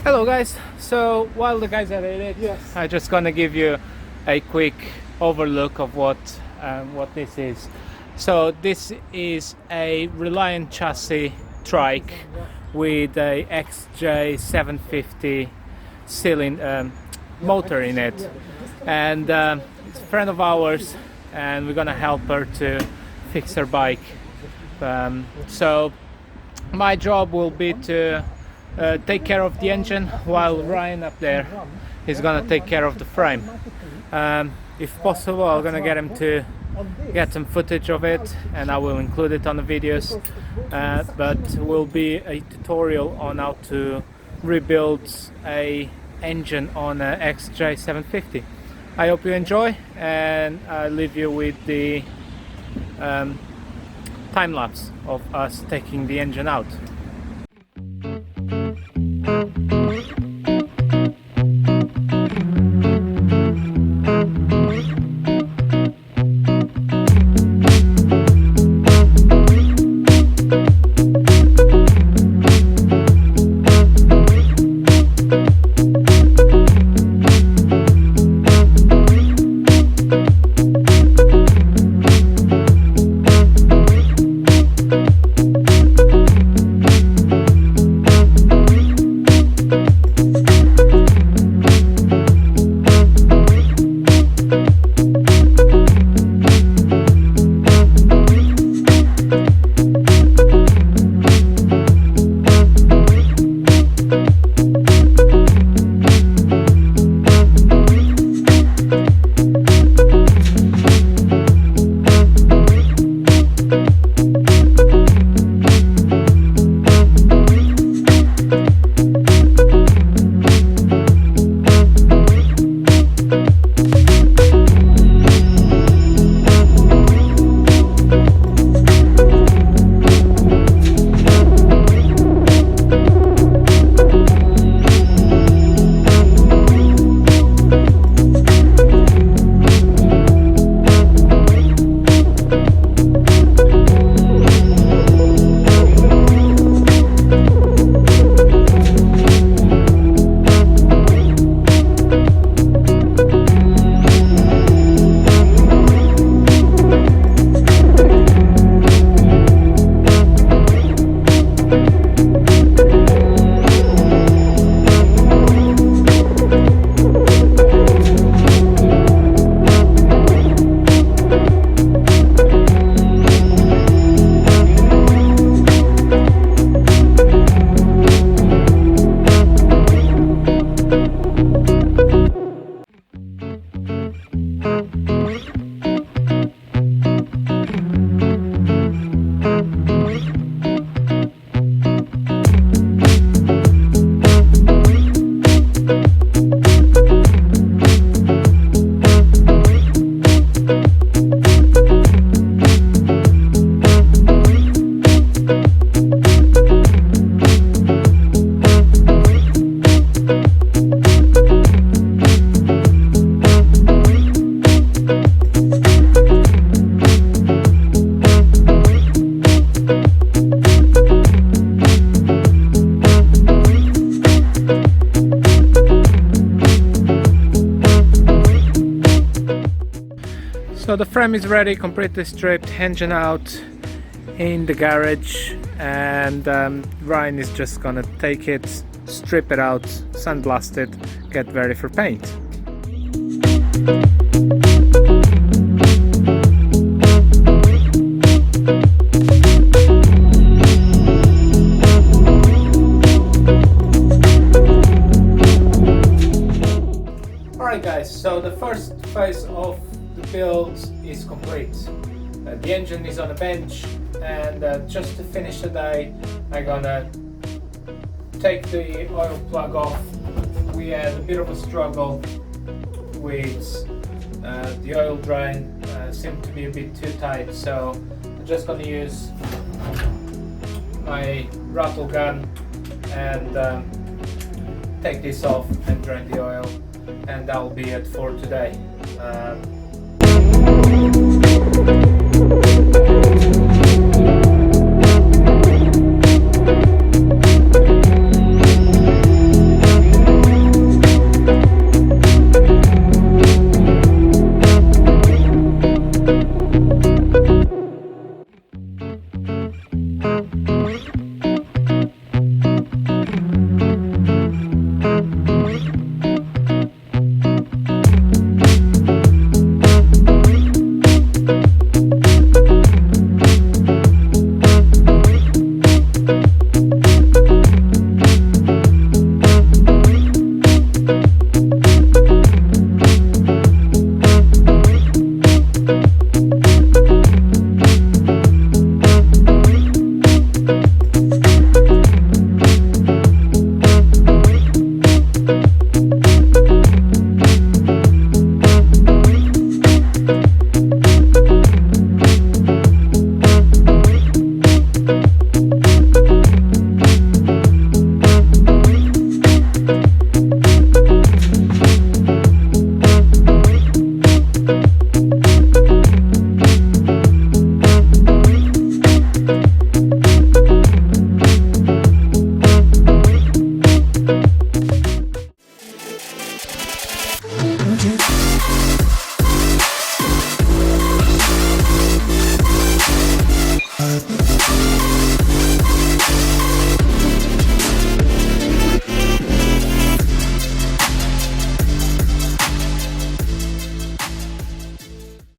Hello guys, so while the guys are at it, I'm just gonna give you a quick overlook of what this is. So this is a Reliant chassis trike with a XJ750 cylinder motor in it, and it's a friend of ours and we're gonna help her to fix her bike. So my job will be to take care of the engine, while Ryan up there is gonna take care of the frame. If possible, I'm gonna get him to get some footage of it and I will include it on the videos, but will be a tutorial on how to rebuild a engine on a XJ750. I hope you enjoy, and I'll leave you with the time lapse of us taking the engine out. So the frame is ready, completely stripped, engine out in the garage, and Ryan is just gonna take it, strip it out, sandblast it, get ready for paint. Alright guys, so the first phase of the build is complete. The engine is on a bench, and just to finish the day I'm gonna take the oil plug off. We had a bit of a struggle with the oil drain, seemed to be a bit too tight, so I'm just gonna use my rattle gun and take this off and drain the oil, and that will be it for today.